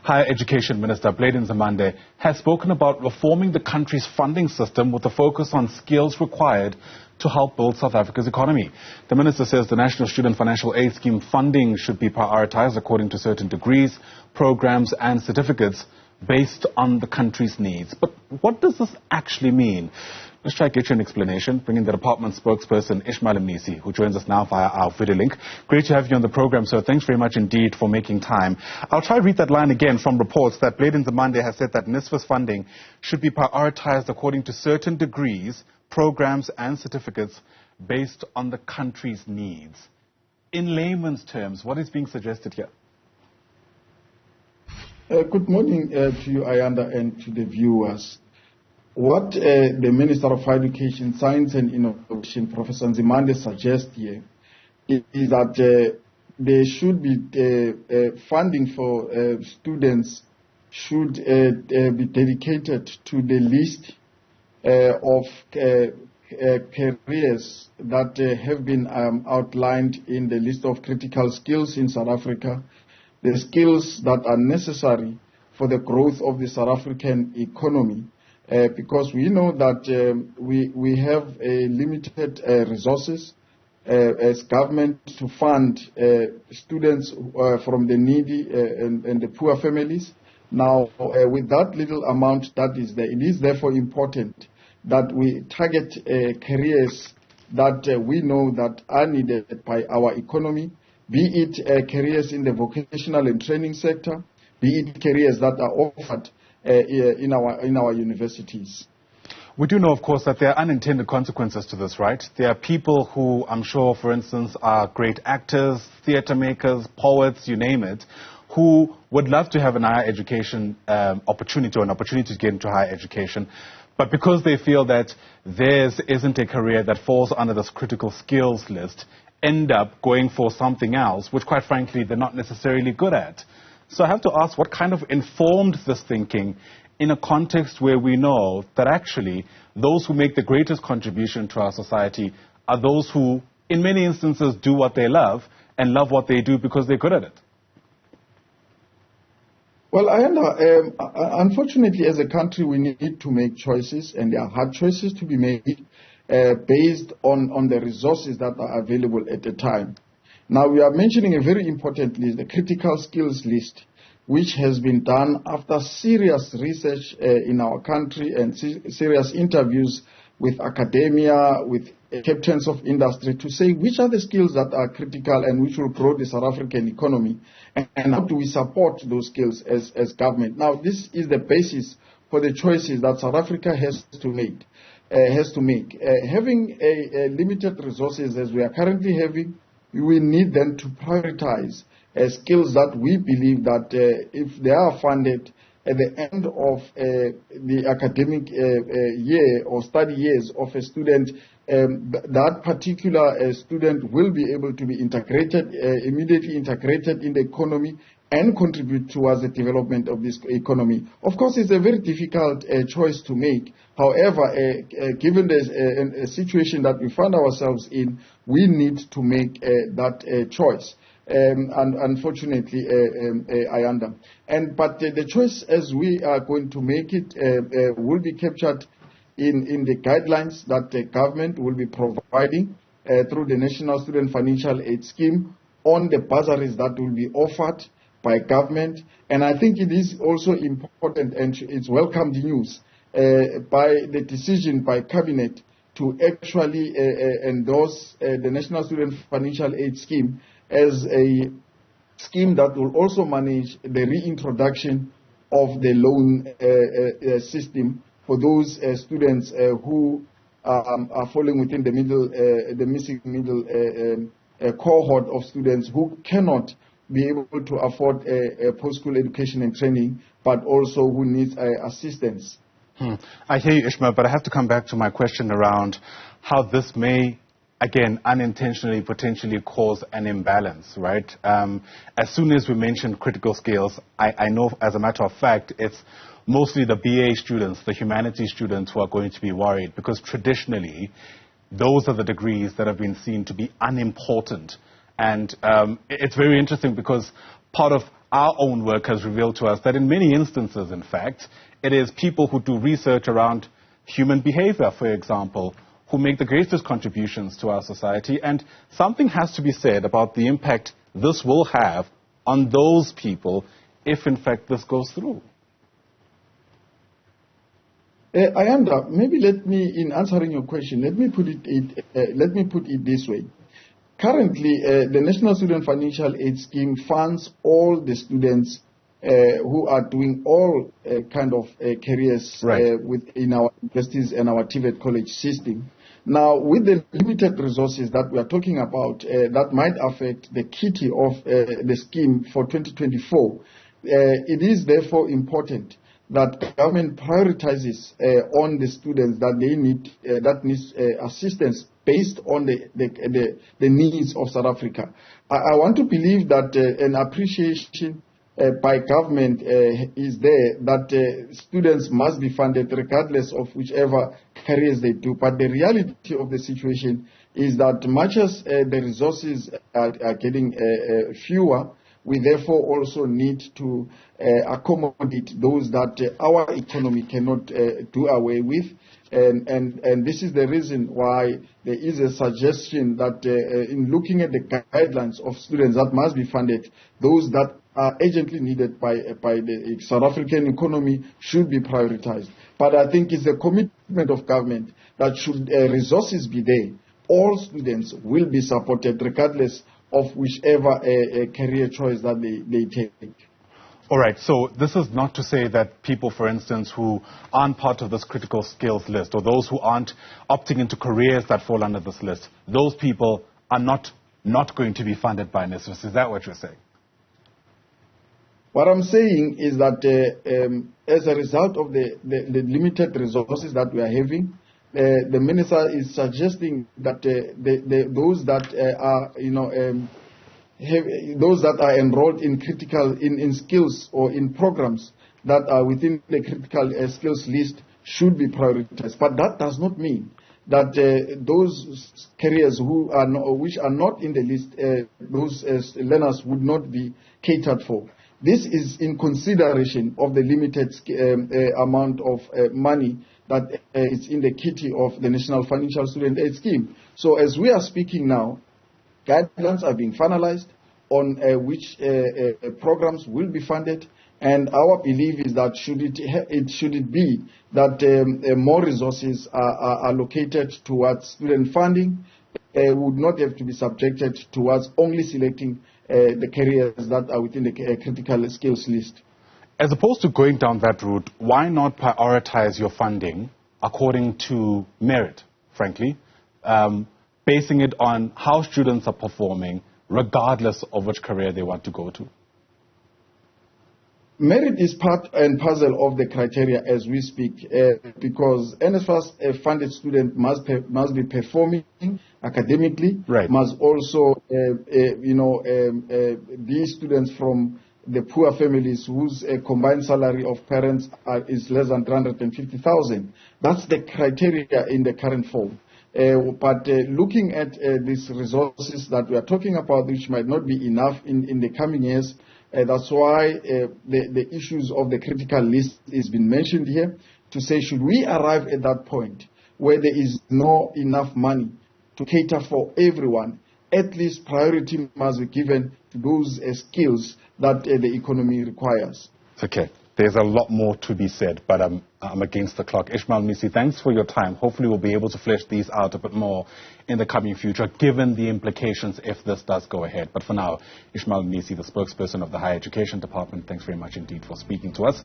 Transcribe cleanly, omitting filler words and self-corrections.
Higher Education Minister Blade Nzimande has spoken about reforming the country's funding system with a focus on skills required to help build South Africa's economy. The minister says the National Student Financial Aid Scheme funding should be prioritized according to certain degrees, programs and certificates based on the country's needs. But what does this actually mean? Let's try to get you an explanation, bringing the department spokesperson Ishmael Mnisi, who joins us now via our video link. Great to have you on the program, sir. Thanks very much indeed for making time. I'll try to read that line again from reports that Blade Nzimande has said that NSFAS funding should be prioritized according to certain degrees, programs and certificates based on the country's needs. In layman's terms, what is being suggested here? Good morning to you, Ayanda, and to the viewers. What the Minister of Education, Science and Innovation, Professor Nzimande, suggests here is that there should be funding for students should be dedicated to the list of careers that have been outlined in the list of critical skills in South Africa, the skills that are necessary for the growth of the South African economy. Because we know that we have limited resources as government to fund students from the needy and the poor families. Now, with that little amount that is there, it is therefore important that we target careers that we know that are needed by our economy, be it careers in the vocational and training sector, be it careers that are offered in our universities. We do know, of course, that there are unintended consequences to this, right? There are people who, I'm sure, for instance, are great actors, theatre makers, poets, you name it, who would love to have an higher education opportunity or an opportunity to get into higher education. But because they feel that theirs isn't a career that falls under this critical skills list, end up going for something else, which, quite frankly, they're not necessarily good at. So I have to ask, what kind of informed this thinking in a context where we know that actually those who make the greatest contribution to our society are those who, in many instances, do what they love and love what they do because they're good at it? Well, Ayanda, unfortunately, as a country, we need to make choices, and there are hard choices to be made based on the resources that are available at the time. Now, we are mentioning a very important list, the critical skills list, which has been done after serious research in our country and serious interviews with academia, with captains of industry to say which are the skills that are critical and which will grow the South African economy, and how do we support those skills as government. Now, this is the basis for the choices that South Africa has to make. Having limited resources as we are currently having, we need then to prioritize skills that we believe that if they are funded at the end of the academic year or study years of a student, that particular student will be able to be integrated, immediately integrated in the economy and contribute towards the development of this economy. Of course, it's a very difficult choice to make. However, given the situation that we find ourselves in, we need to make that choice. And unfortunately, Ayanda. But the choice as we are going to make it will be captured in the guidelines that the government will be providing through the National Student Financial Aid Scheme on the bursaries that will be offered by government. And I think it is also important, and it's welcomed news, by the decision by Cabinet to actually endorse the National Student Financial Aid Scheme as a scheme that will also manage the reintroduction of the loan system for those students who are falling within the missing middle cohort of students who cannot be able to afford a post-school education and training, but also who needs assistance. I hear you, Ishmael, but I have to come back to my question around how this may, again, unintentionally, potentially cause an imbalance, right? As soon as we mention critical skills, I know as a matter of fact, it's mostly the BA students, the humanities students who are going to be worried, because traditionally, those are the degrees that have been seen to be unimportant. And it's very interesting because part of our own work has revealed to us that in many instances, in fact, it is people who do research around human behavior, for example, who make the greatest contributions to our society. And something has to be said about the impact this will have on those people if, in fact, this goes through. Ayanda, maybe let me, in answering your question, let me put it this way. Currently, the National Student Financial Aid Scheme funds all the students who are doing all kind of careers within our universities and our TVET college system. Now, with the limited resources that we are talking about, that might affect the kitty of the scheme for 2024, it is therefore important that government prioritizes on the students that they need, that needs assistance based on the needs of South Africa. I want to believe that an appreciation by government is there that students must be funded regardless of whichever careers they do. But the reality of the situation is that much as the resources are getting fewer, we therefore also need to accommodate those that our economy cannot do away with. And this is the reason why there is a suggestion that in looking at the guidelines of students that must be funded, those that are urgently needed by the South African economy should be prioritized. But I think it's a commitment of government that should resources be there, all students will be supported regardless of whichever career choice that they take. All right, so this is not to say that people, for instance, who aren't part of this critical skills list, or those who aren't opting into careers that fall under this list, those people are not going to be funded by NSFAS. Is that what you're saying? What I'm saying is that as a result of the limited resources that we are having, the minister is suggesting that those that are, those that are enrolled in critical in skills or in programs that are within the critical skills list should be prioritized. But that does not mean that those careers which are not in the list, those learners would not be catered for. This is in consideration of the limited amount of money that is in the kitty of the National Financial Student Aid Scheme. So as we are speaking now, guidelines are being finalized on which programs will be funded, and our belief is that should it be that more resources are allocated towards student funding, would not have to be subjected towards only selecting the careers that are within the critical skills list. As opposed to going down that route, why not prioritize your funding according to merit, frankly, basing it on how students are performing, regardless of which career they want to go to? Merit is part and parcel of the criteria as we speak, because NSFAS, a funded student must be performing academically, must also, be students from the poor families whose combined salary of parents is less than 350,000. That's the criteria in the current form. But looking at these resources that we are talking about, which might not be enough in the coming years, that's why the issues of the critical list is been mentioned here, to say, should we arrive at that point where there is not enough money to cater for everyone, at least priority must be given to those skills that the economy requires. Okay. There's a lot more to be said, but I'm against the clock. Ishmael Mnisi, thanks for your time. Hopefully we'll be able to flesh these out a bit more in the coming future, given the implications if this does go ahead. But for now, Ishmael Mnisi, the spokesperson of the Higher Education Department, thanks very much indeed for speaking to us.